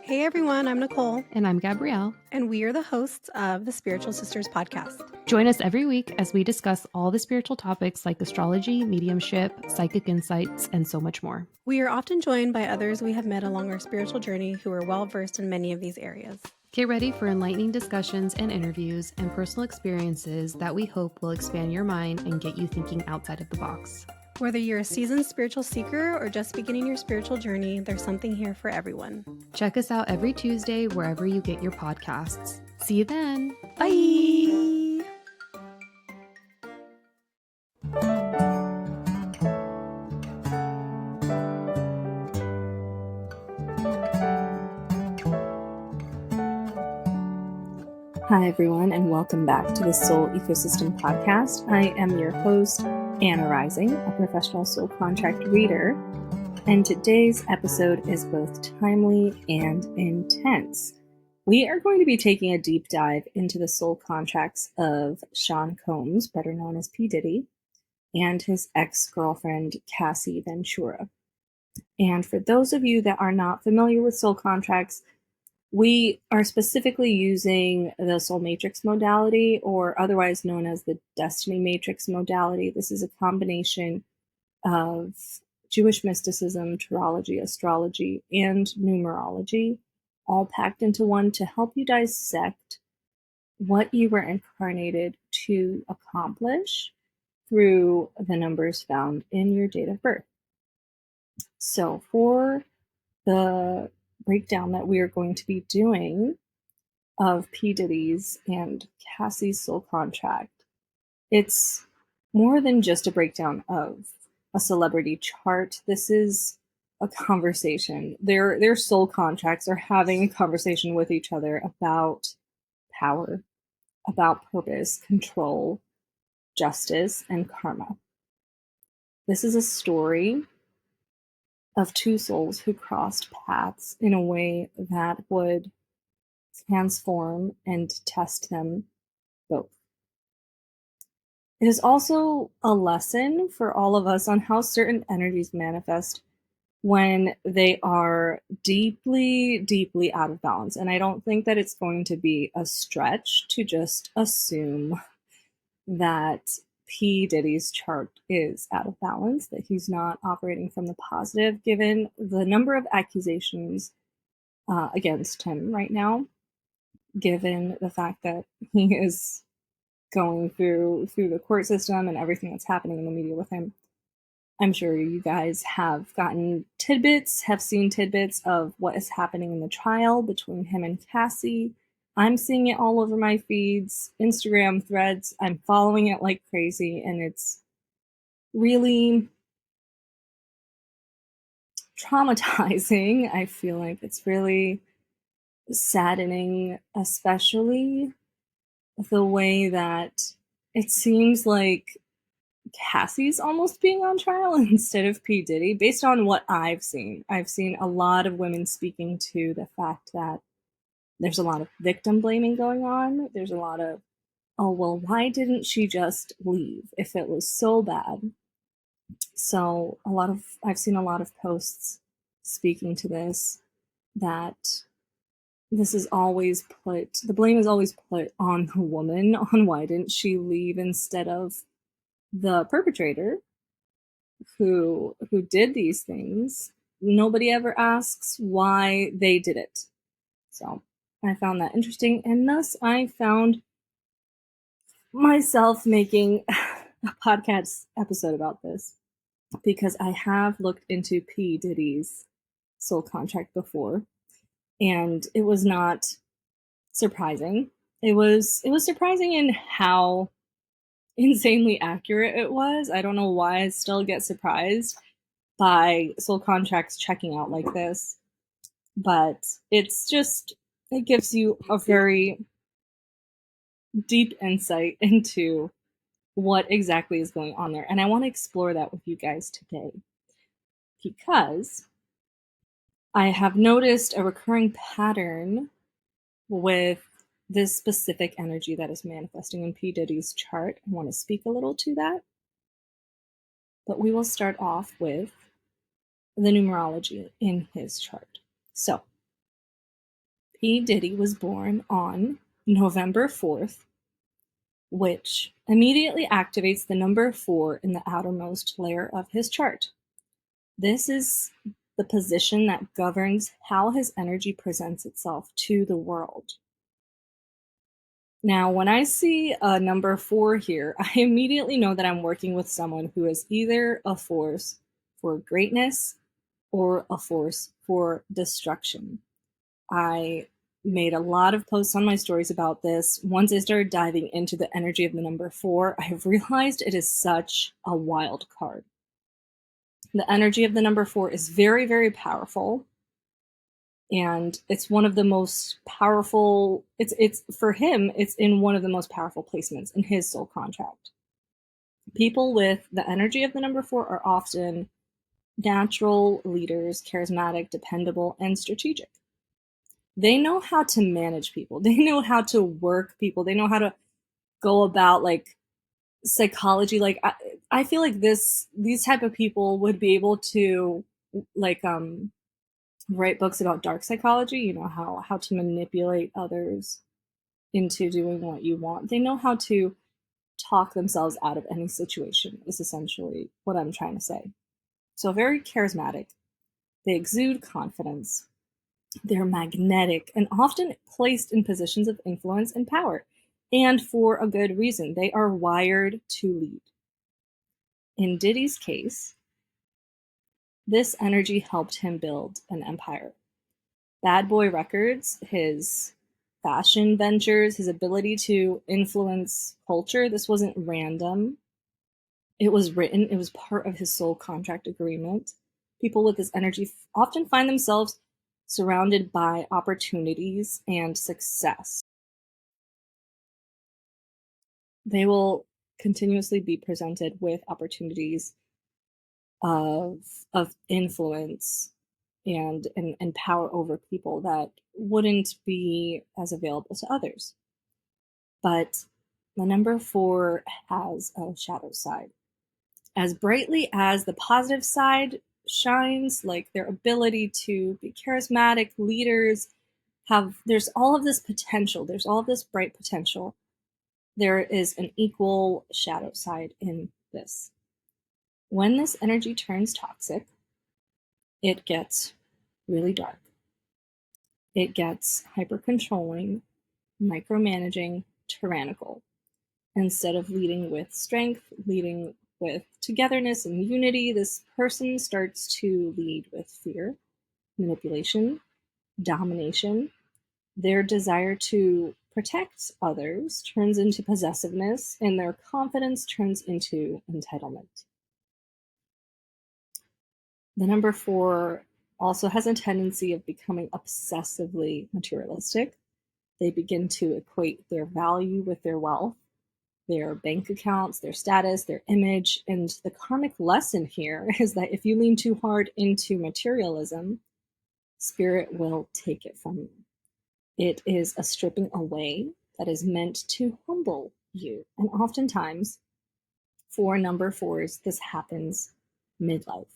Hey everyone, I'm Nicole, And I'm Gabrielle. and we are the hosts of the Spiritual Sisters podcast. Join us every week as we discuss all the spiritual topics like astrology, mediumship, psychic insights, and so much more. We are often joined by others we have met along our spiritual journey who are well versed in many of these areas. Get ready for enlightening discussions and interviews and personal experiences that we hope will expand your mind and get you thinking outside of the box. Whether you're a seasoned spiritual seeker or just beginning your spiritual journey, there's something here for everyone. Check us out every Tuesday wherever you get your podcasts. See you then. Bye! Hi, everyone, and welcome back to the Soul Ecosystem Podcast. I am your host, Anna Rising, a professional soul contract reader, and today's episode is both timely and intense. We are going to be taking a deep dive into the soul contracts of Sean Combs, better known as P. Diddy, and his ex-girlfriend, Cassie Ventura. And for those of you that are not familiar with soul contracts, we are specifically using the Soul Matrix modality, or otherwise known as the Destiny Matrix modality. This is a combination of Jewish mysticism, tarology, astrology, and numerology, all packed into one to help you dissect what you were incarnated to accomplish through the numbers found in your date of birth. So for the breakdown that we are going to be doing of P. Diddy's and Cassie's soul contract, it's more than just a breakdown of a celebrity chart. This is a conversation. Their soul contracts are having a conversation with each other about power, about purpose, control, justice, and karma. This is a story of two souls who crossed paths in a way that would transform and test them both. It is also a lesson for all of us on how certain energies manifest when they are deeply, deeply out of balance. And I don't think that it's going to be a stretch to just assume that P. Diddy's chart is out of balance, that he's not operating from the positive, given the number of accusations against him right now, given the fact that he is going through the court system and everything that's happening in the media with him. I'm sure you guys have gotten tidbits, have seen tidbits of what is happening in the trial between him and Cassie. I'm seeing it all over my feeds, Instagram threads. I'm following it like crazy, and it's really traumatizing. I feel like it's really saddening, especially the way that it seems like Cassie's almost being on trial instead of P. Diddy, based on what I've seen. I've seen a lot of women speaking to the fact that there's a lot of victim blaming going on. There's a lot of, oh, well, why didn't she just leave if it was so bad? So I've seen a lot of posts speaking to this, that this is always the blame is always put on the woman, on why didn't she leave instead of the perpetrator who did these things. Nobody ever asks why they did it. So I found that interesting, and thus I found myself making a podcast episode about this, because I have looked into P. Diddy's soul contract before, and it was not surprising. It was surprising in how insanely accurate it was. I don't know why I still get surprised by soul contracts checking out like this, but it gives you a very deep insight into what exactly is going on there. And I want to explore that with you guys today, because I have noticed a recurring pattern with this specific energy that is manifesting in P. Diddy's chart. I want to speak a little to that. But we will start off with the numerology in his chart. So P. Diddy was born on November 4th, which immediately activates the number 4 in the outermost layer of his chart. This is the position that governs how his energy presents itself to the world. Now, when I see a number 4 here, I immediately know that I'm working with someone who is either a force for greatness or a force for destruction. I made a lot of posts on my stories about this. Once I started diving into the energy of the number 4, I have realized it is such a wild card. The energy of the number 4 is very, very powerful. And it's one of the most powerful, it's for him, it's in one of the most powerful placements in his soul contract. People with the energy of the number 4 are often natural leaders, charismatic, dependable, and strategic. They know how to manage people. They know how to work people. They know how to go about like psychology. Like I feel like these type of people would be able to like write books about dark psychology, you know, how to manipulate others into doing what you want. They know how to talk themselves out of any situation is essentially what I'm trying to say. So very charismatic. They exude confidence. They're magnetic and often placed in positions of influence and power. And for a good reason. They are wired to lead. In Diddy's case, this energy helped him build an empire. Bad Boy Records, his fashion ventures, his ability to influence culture, this wasn't random. It was written, it was part of his soul contract agreement. People with this energy often find themselves surrounded by opportunities and success. They will continuously be presented with opportunities of influence and power over people that wouldn't be as available to others. But the number 4 has a shadow side. As brightly as the positive side shines, like their ability to be charismatic leaders, there's all of this potential, there's all of this bright potential. There is an equal shadow side in this. When this energy turns toxic, it gets really dark. It gets hyper controlling, micromanaging, tyrannical. Instead of leading with strength, leading with togetherness and unity, this person starts to lead with fear, manipulation, domination. Their desire to protect others turns into possessiveness, and their confidence turns into entitlement. The number 4 also has a tendency of becoming obsessively materialistic. They begin to equate their value with their wealth, their bank accounts, their status, their image. And the karmic lesson here is that if you lean too hard into materialism, spirit will take it from you. It is a stripping away that is meant to humble you. And oftentimes, for number 4s, this happens midlife.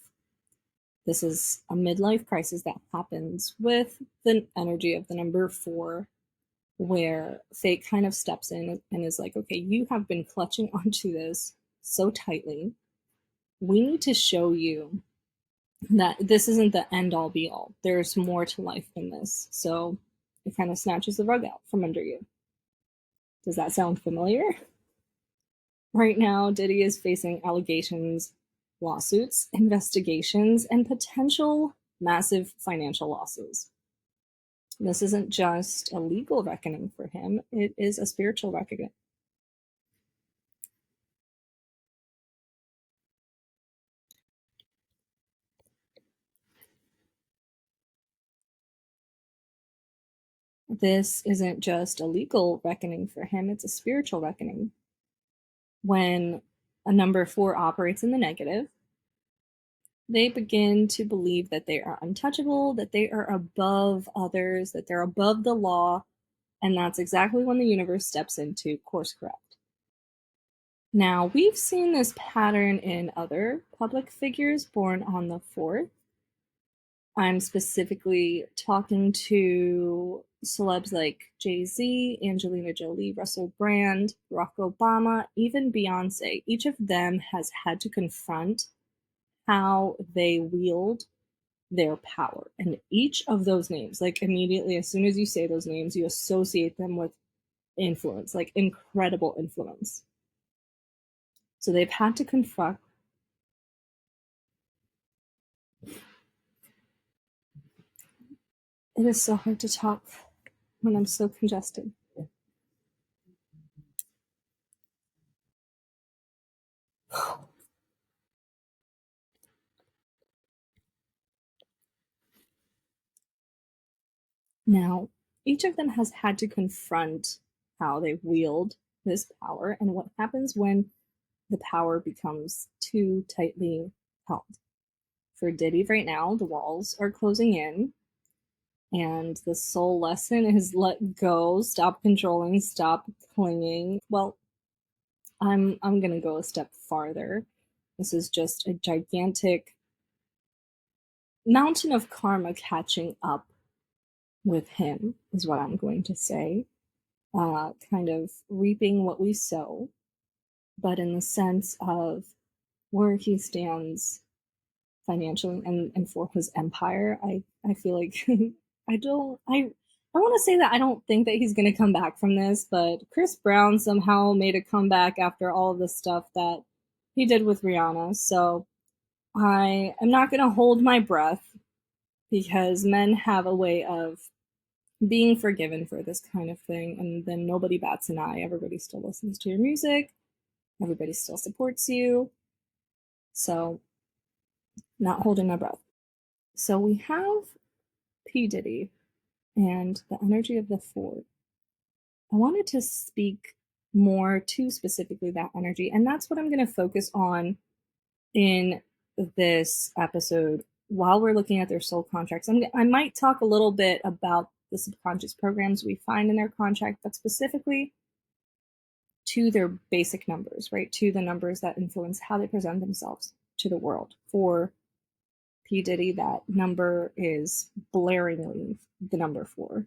This is a midlife crisis that happens with the energy of the number 4, where fate kind of steps in and is like, okay, you have been clutching onto this so tightly. We need to show you that this isn't the end all be all. There's more to life than this. So it kind of snatches the rug out from under you. Does that sound familiar? Right now, Diddy is facing allegations, lawsuits, investigations, and potential massive financial losses. This isn't just a legal reckoning for him, it is a spiritual reckoning. This isn't just a legal reckoning for him, it's a spiritual reckoning. When a number 4 operates in the negative, they begin to believe that they are untouchable, that they are above others, that they're above the law, and that's exactly when the universe steps in to course correct. Now, we've seen this pattern in other public figures born on the 4th. I'm specifically talking to celebs like Jay-Z, Angelina Jolie, Russell Brand, Barack Obama, even Beyonce, each of them has had to confront how they wield their power. And each of those names, like immediately as soon as you say those names, you associate them with influence, like incredible influence. So they've had to confront. It is so hard to talk when I'm so congested. Now, each of them has had to confront how they wield this power and what happens when the power becomes too tightly held. For Diddy right now, the walls are closing in, and the soul lesson is let go, stop controlling, stop clinging. Well, I'm gonna go a step farther. This is just a gigantic mountain of karma catching up with him, is what I'm going to say. Kind of reaping what we sow, but in the sense of where he stands financially and for his empire, I feel like I want to say that I don't think that he's going to come back from this, but Chris Brown somehow made a comeback after all of the stuff that he did with Rihanna. So I am not going to hold my breath because men have a way of being forgiven for this kind of thing, and then nobody bats an eye. Everybody still listens to your music, everybody still supports you. So, not holding my breath. So, we have P. Diddy and the energy of the four. I wanted to speak more to specifically that energy, and that's what I'm going to focus on in this episode while we're looking at their soul contracts. I might talk a little bit about the subconscious programs we find in their contract, but specifically to their basic numbers, right? To the numbers that influence how they present themselves to the world. For P. Diddy, that number is blaringly the number 4.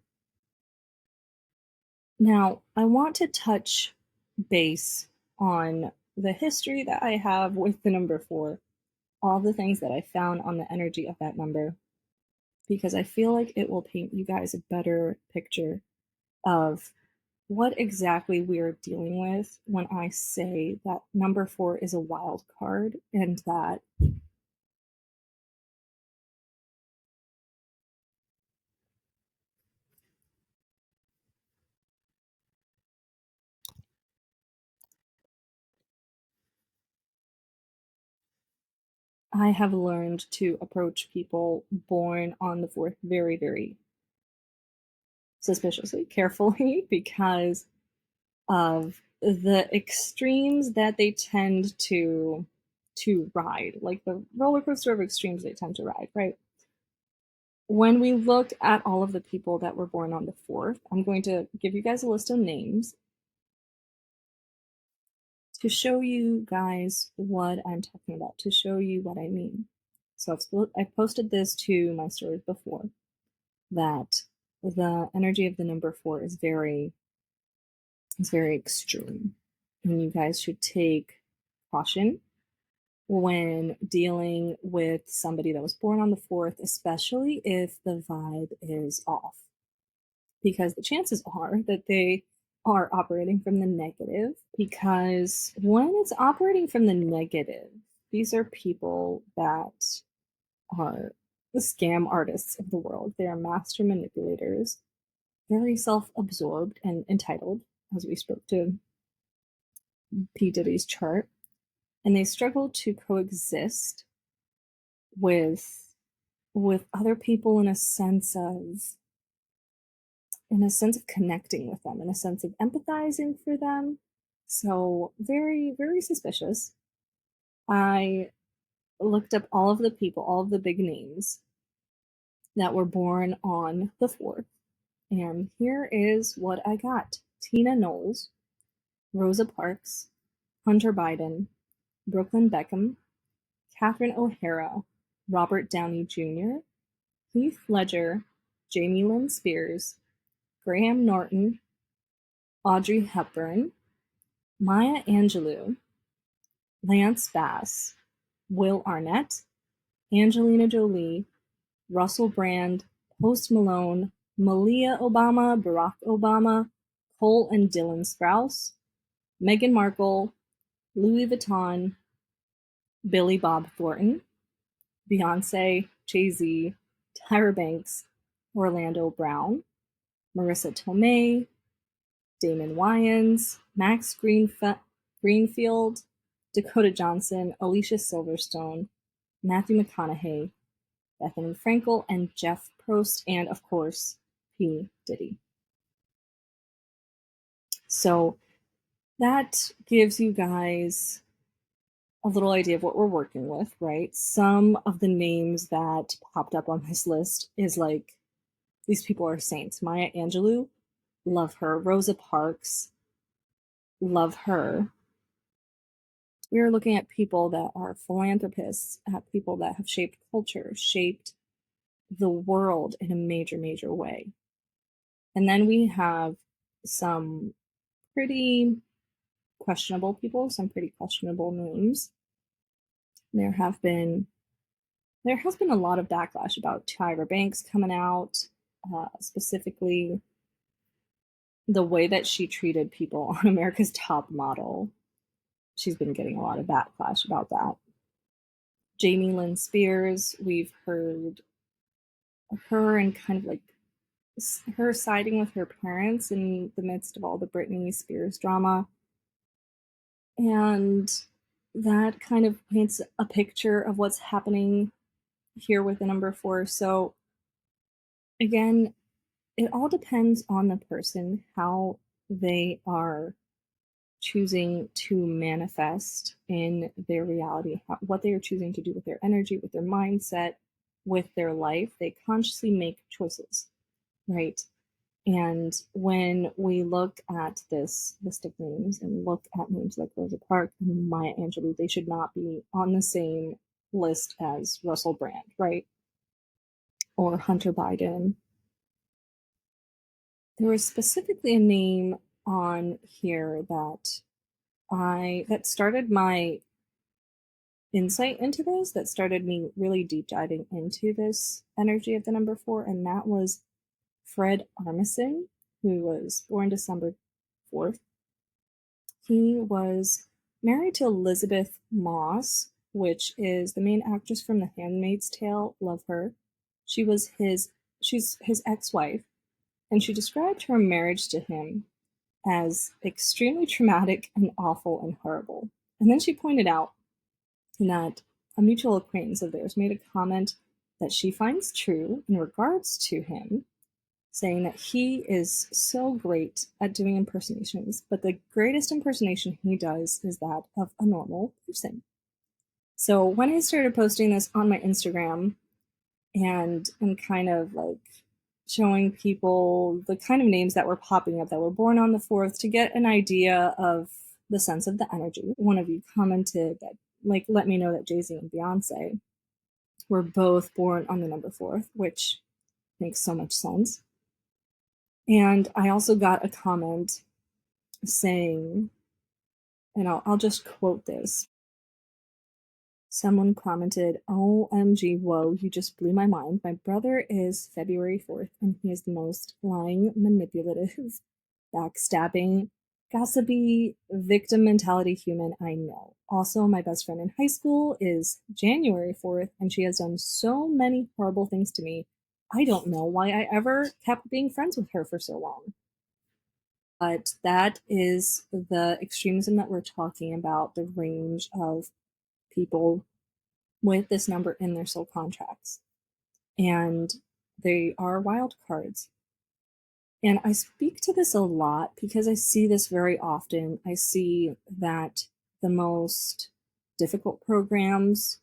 Now, I want to touch base on the history that I have with the number 4, all the things that I found on the energy of that number, because I feel like it will paint you guys a better picture of what exactly we are dealing with when I say that number 4 is a wild card and that I have learned to approach people born on the 4th very, very suspiciously, carefully, because of the extremes that they tend to ride, like the roller coaster of extremes they tend to ride, right? When we look at all of the people that were born on the 4th, I'm going to give you guys a list of names to show you guys what I'm talking about, to show you what I mean. So I've posted this to my stories before, that the energy of the number 4 is very extreme, and you guys should take caution when dealing with somebody that was born on the 4th, especially if the vibe is off, because the chances are that they are operating from the negative. Because when it's operating from the negative, these are people that are the scam artists of the world. They are master manipulators, very self-absorbed and entitled, as we spoke to P. Diddy's chart, and they struggle to coexist with other people in a sense of connecting with them, in a sense of empathizing for them. So very, very suspicious. I looked up all of the people, all of the big names that were born on the 4th, and here is what I got: Tina Knowles, Rosa Parks, Hunter Biden, Brooklyn Beckham, Catherine O'Hara, Robert Downey Jr., Heath Ledger, Jamie Lynn Spears, Graham Norton, Audrey Hepburn, Maya Angelou, Lance Bass, Will Arnett, Angelina Jolie, Russell Brand, Post Malone, Malia Obama, Barack Obama, Cole and Dylan Sprouse, Meghan Markle, Louis Vuitton, Billy Bob Thornton, Beyonce, Jay-Z, Tyra Banks, Orlando Brown, Marissa Tomei, Damon Wayans, Max Greenfield, Dakota Johnson, Alicia Silverstone, Matthew McConaughey, Bethany Frankel, and Jeff Prost, and of course, P. Diddy. So that gives you guys a little idea of what we're working with, right? Some of the names that popped up on this list is like, these people are saints. Maya Angelou, love her. Rosa Parks, love her. We are looking at people that are philanthropists, at people that have shaped culture, shaped the world in a major, major way. And then we have some pretty questionable people, some pretty questionable names. There has been a lot of backlash about Tyra Banks coming out, specifically the way that she treated people on America's Top Model. She's been getting a lot of backlash about that. Jamie Lynn Spears, we've heard her and kind of like her siding with her parents in the midst of all the Britney Spears drama. And that kind of paints a picture of what's happening here with the number 4. So again, it all depends on the person, how they are choosing to manifest in their reality, what they are choosing to do with their energy, with their mindset, with their life. They consciously make choices, right? And when we look at this list of names and look at names like Rosa Parks and Maya Angelou, they should not be on the same list as Russell Brand, right? Or Hunter Biden. There was specifically a name on here that started my insight into this, that started me really deep diving into this energy of the number 4, and that was Fred Armisen, who was born December 4th. He was married to Elizabeth Moss, which is the main actress from The Handmaid's Tale. Love her. She's his ex-wife, and she described her marriage to him as extremely traumatic and awful and horrible. And then she pointed out that a mutual acquaintance of theirs made a comment that she finds true in regards to him, saying that he is so great at doing impersonations, but the greatest impersonation he does is that of a normal person. So when I started posting this on my Instagram and kind of like showing people the kind of names that were popping up that were born on the 4th to get an idea of the sense of the energy, one of you commented that, like, let me know that Jay-Z and Beyonce were both born on the number 4th, which makes so much sense. And I also got a comment saying, and I'll just quote this. Someone commented, OMG, whoa, you just blew my mind. My brother is February 4th, and he is the most lying, manipulative, backstabbing, gossipy, victim mentality human I know. Also, my best friend in high school is January 4th, and she has done so many horrible things to me. I don't know why I ever kept being friends with her for so long. But that is the extremism that we're talking about, the range of people with this number in their soul contracts. And they are wild cards. And I speak to this a lot because I see this very often. I see that the most difficult programs,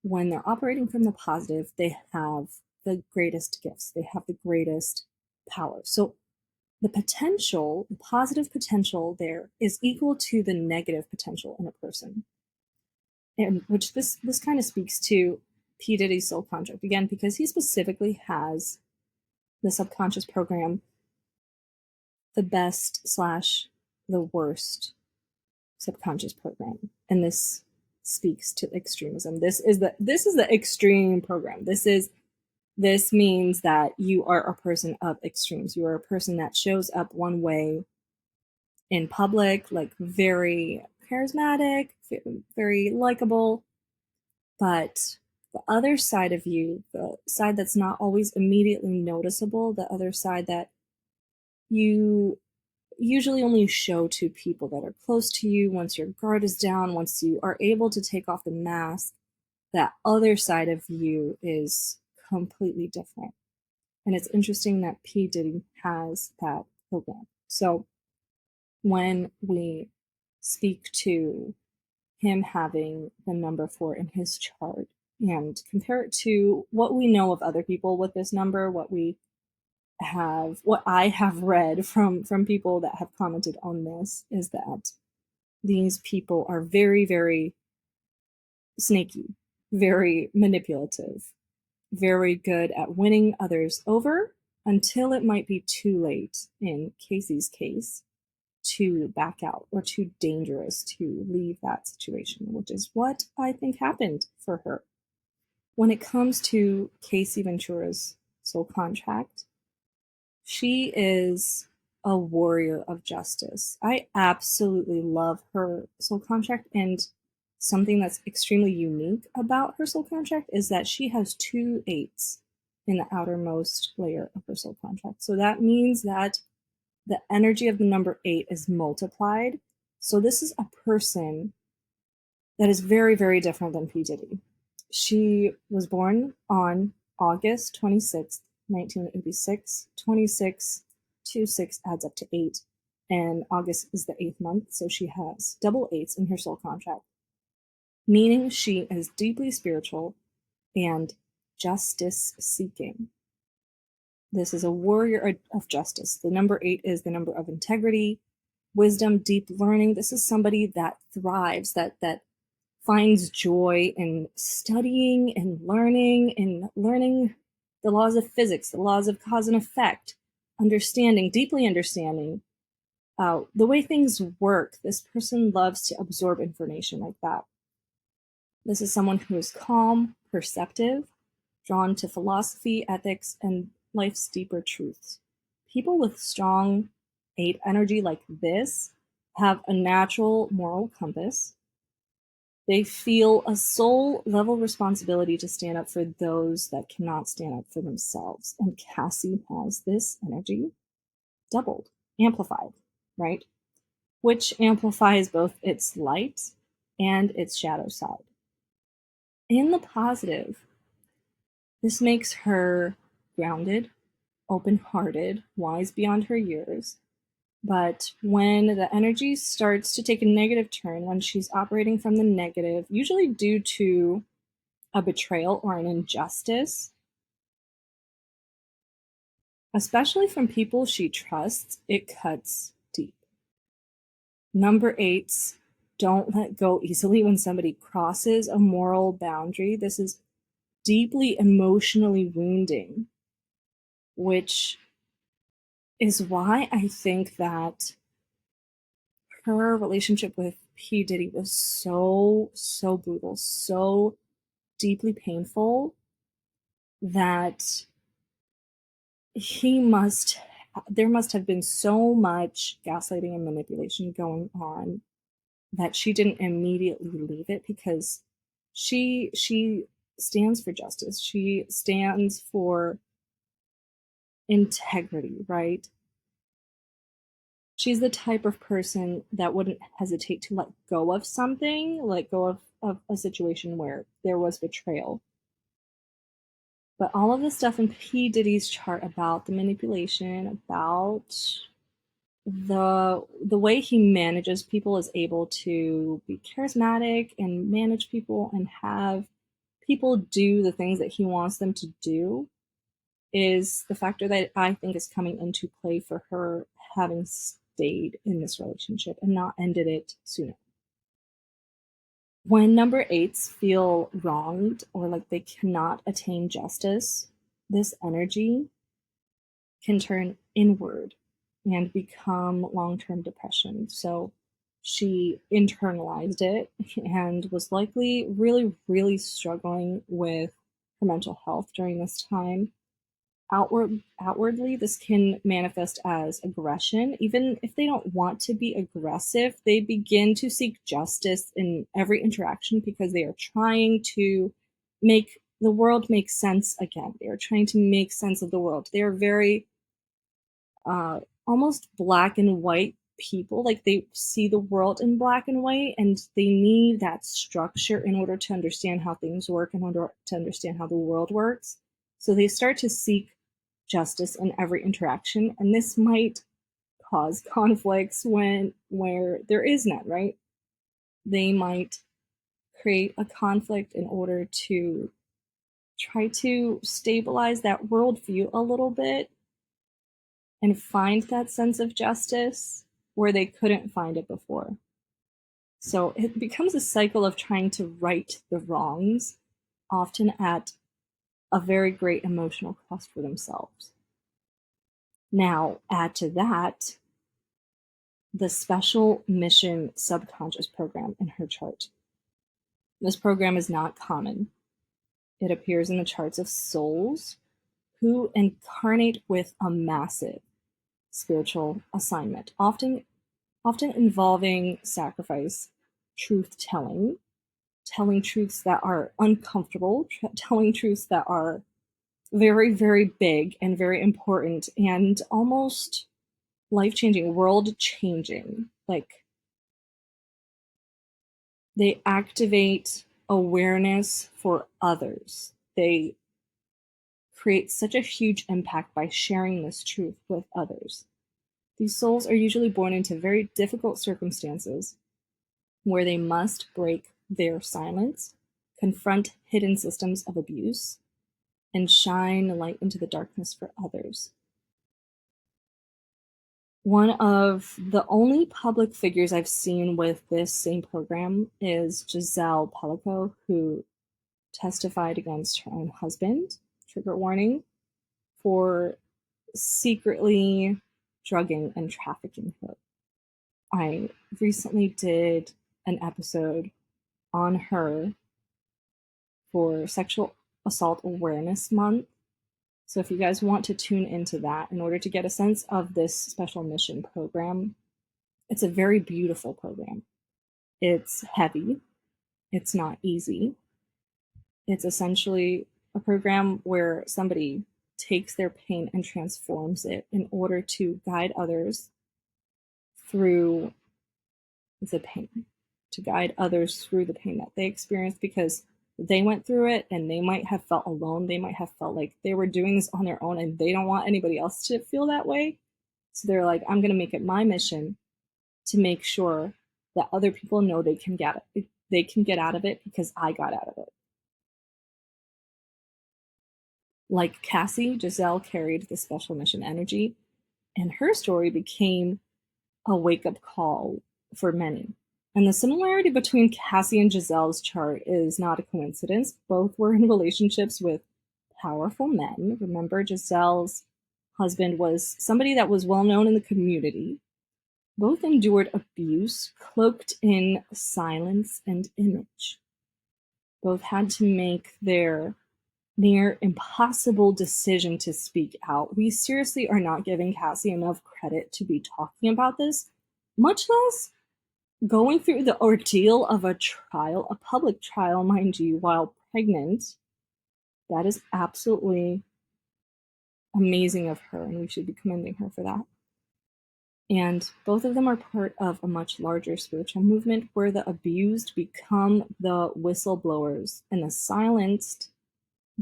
when they're operating from the positive, they have the greatest gifts. They have the greatest power. So the potential, the positive potential there is equal to the negative potential in a person. And which this kind of speaks to P. Diddy's soul contract again, because he specifically has the subconscious program the best slash the worst subconscious program. And this speaks to extremism. This is the extreme program. This means that you are a person of extremes. You are a person that shows up one way in public, like very charismatic, very likable, but the other side of you, the side that's not always immediately noticeable, the other side that you usually only show to people that are close to you once your guard is down, once you are able to take off the mask, that other side of you is completely different. And it's interesting that P. Diddy has that program. So when we speak to him having the number 4 in his chart and compare it to what we know of other people with this number, what I have read from people that have commented on this, is that these people are very, very snaky, very manipulative, very good at winning others over until it might be too late, in Casey's case, to back out or too dangerous to leave that situation, which is what I think happened for her. When it comes to Cassie Ventura's soul contract, she is a warrior of justice. I absolutely love her soul contract, and something that's extremely unique about her soul contract is that she has 2 8s in the outermost layer of her soul contract. So that means that the energy of the number 8 is multiplied. So this is a person that is very, very different than P. Diddy. She was born on August 26th, 1986. 26 to 6 adds up to 8. And August is the 8th month, so she has double 8s in her soul contract, meaning she is deeply spiritual and justice-seeking. This is a warrior of justice. The number 8 is the number of integrity, wisdom, deep learning. This is somebody that thrives, that finds joy in studying and learning the laws of physics, the laws of cause and effect, deeply understanding the way things work. This person loves to absorb information like that. This is someone who is calm, perceptive, drawn to philosophy, ethics, and life's deeper truths. People with strong 8 energy like this have a natural moral compass. They feel a soul level responsibility to stand up for those that cannot stand up for themselves. And Cassie has this energy doubled, amplified, right? Which amplifies both its light and its shadow side. In the positive, this makes her grounded, open-hearted, wise beyond her years. But when the energy starts to take a negative turn, when she's operating from the negative, usually due to a betrayal or an injustice, especially from people she trusts, it cuts deep. Number 8s don't let go easily when somebody crosses a moral boundary. This is deeply emotionally wounding, which is why I think that her relationship with P. Diddy was so brutal, so deeply painful, that there must have been so much gaslighting and manipulation going on that she didn't immediately leave it, because she stands for justice. She stands for integrity, right? She's the type of person that wouldn't hesitate to let go of something, let go of a situation where there was betrayal. But all of the stuff in P. Diddy's chart about the manipulation, about the way he manages people, is able to be charismatic and manage people and have people do the things that he wants them to do, is the factor that I think is coming into play for her having stayed in this relationship and not ended it sooner. When number 8s feel wronged or like they cannot attain justice, this energy can turn inward and become long-term depression. So she internalized it and was likely really, really struggling with her mental health during this time. Outwardly, this can manifest as aggression. Even if they don't want to be aggressive, they begin to seek justice in every interaction because they are trying to make the world make sense again. They are trying to make sense of the world. They are very almost black and white people. Like they see the world in black and white, and they need that structure in order to understand how things work, in order to understand how the world works. So they start to seek justice in every interaction, and this might cause conflicts where there is none, right? They might create a conflict in order to try to stabilize that worldview a little bit and find that sense of justice where they couldn't find it before. So it becomes a cycle of trying to right the wrongs, often at a very great emotional cost for themselves. Now, add to that the special mission subconscious program in her chart. This program is not common. It appears in the charts of souls who incarnate with a massive spiritual assignment, often involving sacrifice, truth telling, telling truths that are uncomfortable, telling truths that are very, very big and very important and almost life-changing, world-changing. Like, they activate awareness for others. They create such a huge impact by sharing this truth with others. These souls are usually born into very difficult circumstances where they must break their silence, confront hidden systems of abuse, and shine light into the darkness for others. One of the only public figures I've seen with this same program is Giselle Pellico, who testified against her own husband, trigger warning, for secretly drugging and trafficking her. I recently did an episode on her for Sexual Assault Awareness Month. So if you guys want to tune into that in order to get a sense of this special mission program, it's a very beautiful program. It's heavy. It's not easy. It's essentially a program where somebody takes their pain and transforms it in order to guide others through the pain, to guide others through the pain that they experienced because they went through it and they might have felt alone. They might have felt like they were doing this on their own and they don't want anybody else to feel that way. So they're like, I'm going to make it my mission to make sure that other people know they can get out of it because I got out of it. Like Cassie, Giselle carried the special mission energy, and her story became a wake-up call for many. And the similarity between Cassie and Giselle's chart is not a coincidence. Both were in relationships with powerful men. Remember, Giselle's husband was somebody that was well known in the community. Both endured abuse, cloaked in silence and image. Both had to make their near impossible decision to speak out. We seriously are not giving Cassie enough credit to be talking about this, much less going through the ordeal of a trial, a public trial, mind you, while pregnant. That is absolutely amazing of her, and we should be commending her for that. And both of them are part of a much larger spiritual movement where the abused become the whistleblowers and the silenced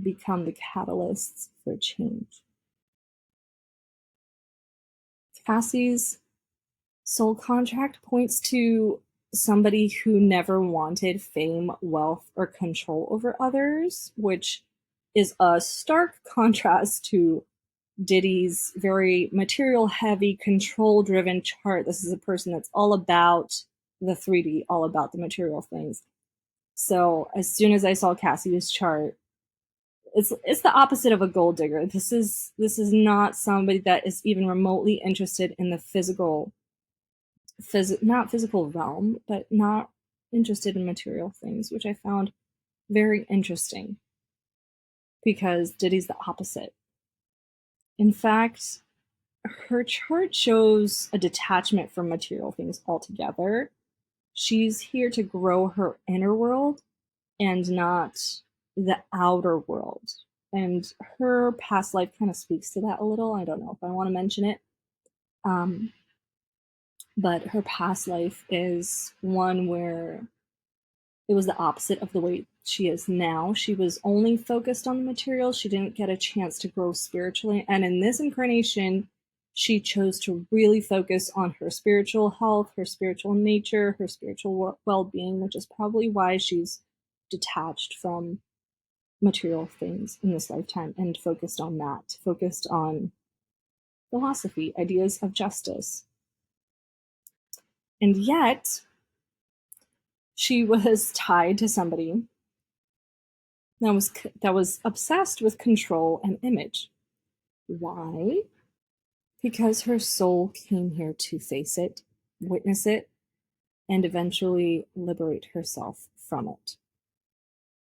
become the catalysts for change. Cassie's soul contract points to somebody who never wanted fame, wealth, or control over others, which is a stark contrast to Diddy's very material-heavy, control-driven chart. This is a person that's all about the 3D, all about the material things. So as soon as I saw Cassie's chart, it's the opposite of a gold digger. This is not somebody that is even remotely interested in the not physical realm, but not interested in material things, which I found very interesting because Diddy's the opposite. In fact, her chart shows a detachment from material things altogether. She's here to grow her inner world and not the outer world. And her past life kind of speaks to that a little. I don't know if I want to mention it. But her past life is one where it was the opposite of the way she is now. She was only focused on the material. She didn't get a chance to grow spiritually. And in this incarnation, she chose to really focus on her spiritual health, her spiritual nature, her spiritual well-being, which is probably why she's detached from material things in this lifetime and focused on that, focused on philosophy, ideas of justice. And yet, she was tied to somebody that was obsessed with control and image. Why? Because her soul came here to face it, witness it, and eventually liberate herself from it.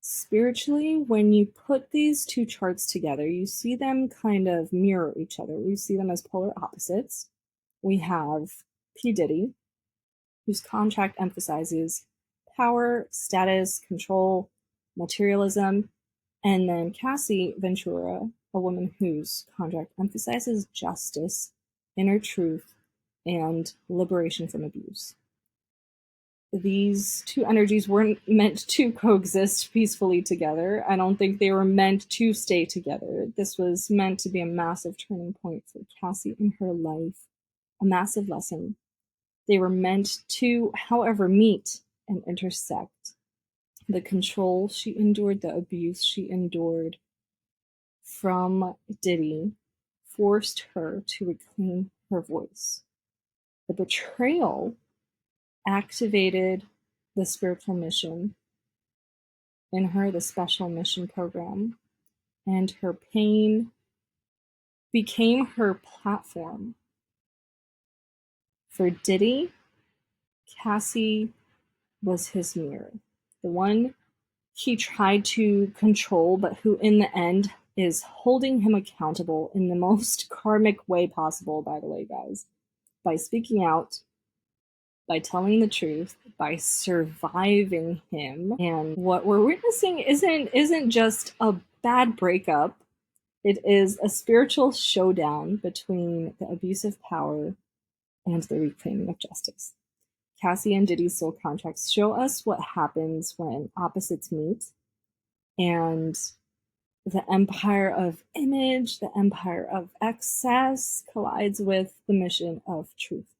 Spiritually, when you put these two charts together, you see them kind of mirror each other. You see them as polar opposites. We have P. Diddy, whose contract emphasizes power, status, control, materialism, and then Cassie Ventura, a woman whose contract emphasizes justice, inner truth, and liberation from abuse. These two energies weren't meant to coexist peacefully together. I don't think they were meant to stay together. This was meant to be a massive turning point for Cassie in her life, a massive lesson. They were meant to, however, meet and intersect. The control she endured, the abuse she endured from Diddy forced her to reclaim her voice. The betrayal activated the spiritual mission in her, the special mission program, and her pain became her platform. For Diddy, Cassie was his mirror, the one he tried to control, but who in the end is holding him accountable in the most karmic way possible, by the way, guys. By speaking out, by telling the truth, by surviving him. And what we're witnessing isn't just a bad breakup. It is a spiritual showdown between the abuse of power and the reclaiming of justice. Cassie and Diddy's soul contracts show us what happens when opposites meet, and the empire of image, the empire of excess collides with the mission of truth.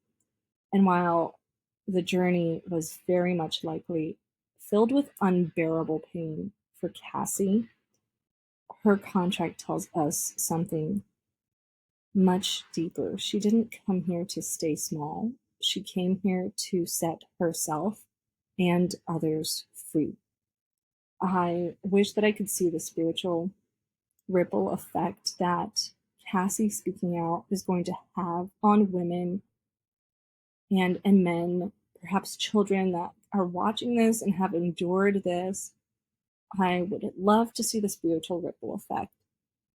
And while the journey was very much likely filled with unbearable pain for Cassie, her contract tells us something much deeper. She didn't come here to stay small. She came here to set herself and others free. I wish that I could see the spiritual ripple effect that Cassie speaking out is going to have on women and men, perhaps children that are watching this and have endured this. I would love to see the spiritual ripple effect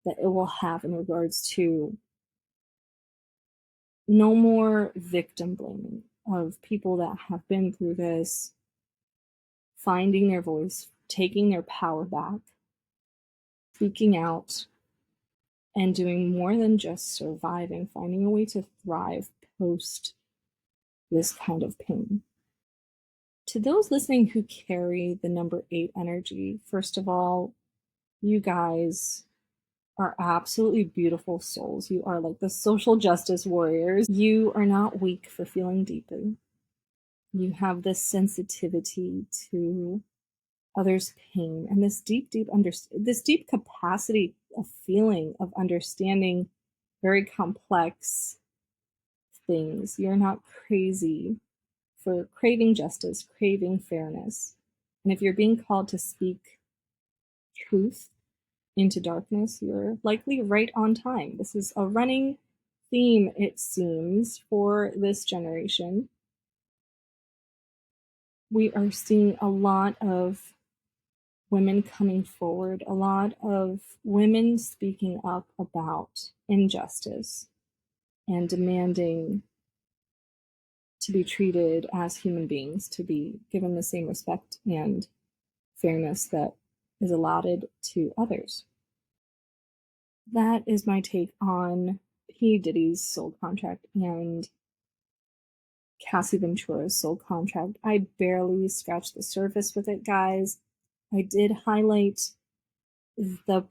that it will have in regards to no more victim blaming of people that have been through this, finding their voice, taking their power back, speaking out, and doing more than just surviving, finding a way to thrive post this kind of pain. To those listening who carry the number 8 energy, first of all, you guys are absolutely beautiful souls. You are like the social justice warriors. You are not weak for feeling deeply. You have this sensitivity to others' pain and this deep capacity of feeling, of understanding very complex things. You're not crazy for craving justice, craving fairness. And if you're being called to speak truth into darkness, you're likely right on time. This is a running theme, it seems, for this generation. We are seeing a lot of women coming forward, a lot of women speaking up about injustice and demanding to be treated as human beings, to be given the same respect and fairness that is allotted to others. That is my take on Diddy's soul contract and Cassie Ventura's soul contract. I barely scratched the surface with it, guys. I did highlight the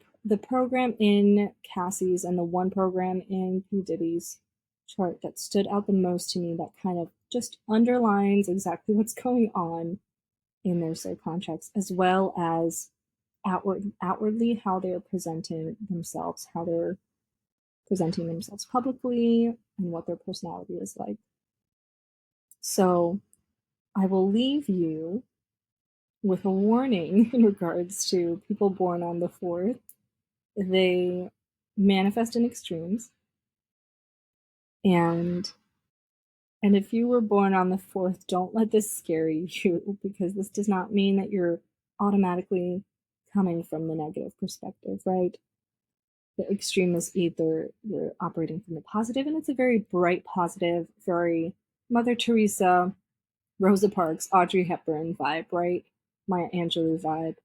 program in Cassie's and the one program in P. Diddy's chart that stood out the most to me, that kind of just underlines exactly what's going on in their soul contracts, as well as outwardly how they're presenting themselves, how they're presenting themselves publicly, and what their personality is like. So I will leave you with a warning in regards to people born on the 4th. They manifest in extremes. And if you were born on the 4th, don't let this scare you, because this does not mean that you're automatically coming from the negative perspective, right? The extreme is either you're operating from the positive, and it's a very bright positive, very Mother Teresa, Rosa Parks, Audrey Hepburn vibe, right? Maya Angelou vibe.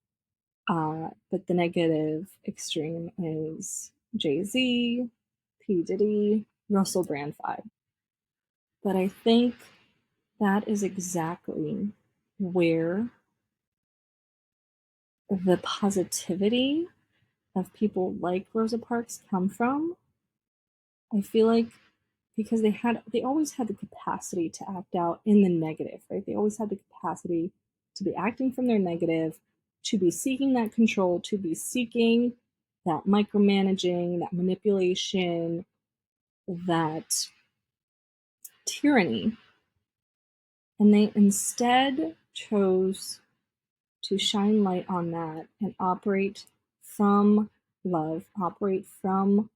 But the negative extreme is Jay-Z, P. Diddy, Russell Brand vibe. But I think that is exactly where the positivity of people like Rosa Parks come from. I feel like because they always had the capacity to act out in the negative, right? They always had the capacity to be acting from their negative, to be seeking that control, to be seeking that micromanaging, that manipulation, that tyranny. And they instead chose to shine light on that and operate from love, operate from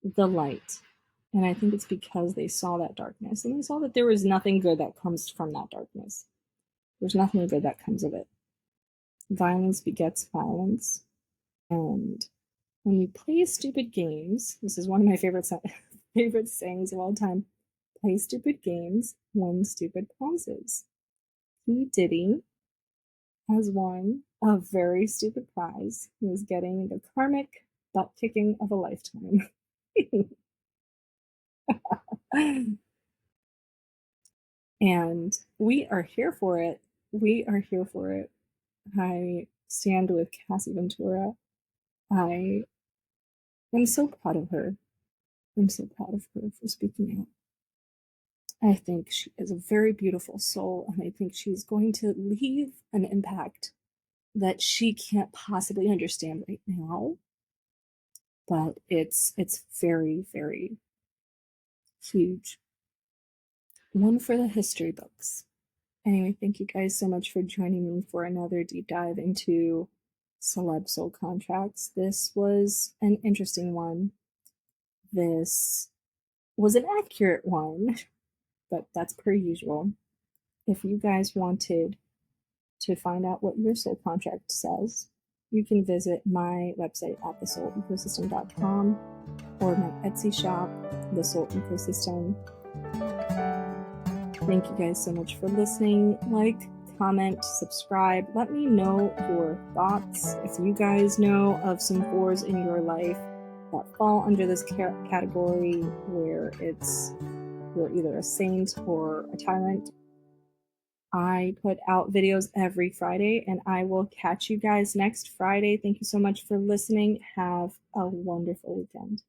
the light. And I think it's because they saw that darkness, and they saw that there was nothing good that comes from that darkness. There's nothing good that comes of it. Violence begets violence. And when we play stupid games, this is one of my favorite sayings of all time: play stupid games, win stupid prizes. P. Diddy has won a very stupid prize. He is getting the karmic butt kicking of a lifetime. And we are here for it. We are here for it. I stand with Cassie Ventura. I am so proud of her. I'm so proud of her for speaking out. I think she is a very beautiful soul, and I think she's going to leave an impact that she can't possibly understand right now. But it's very, very huge. One for the history books. Anyway, thank you guys so much for joining me for another deep dive into celeb soul contracts. This was an interesting one. This was an accurate one, but that's per usual. If you guys wanted to find out what your soul contract says, you can visit my website at thesoulecosystem.com or my Etsy shop, The Soul Ecosystem. Thank you guys so much for listening. Like, comment, subscribe. Let me know your thoughts. If you guys know of some 4s in your life that fall under this category, where you're either a saint or a tyrant. I put out videos every Friday, and I will catch you guys next Friday. Thank you so much for listening. Have a wonderful weekend.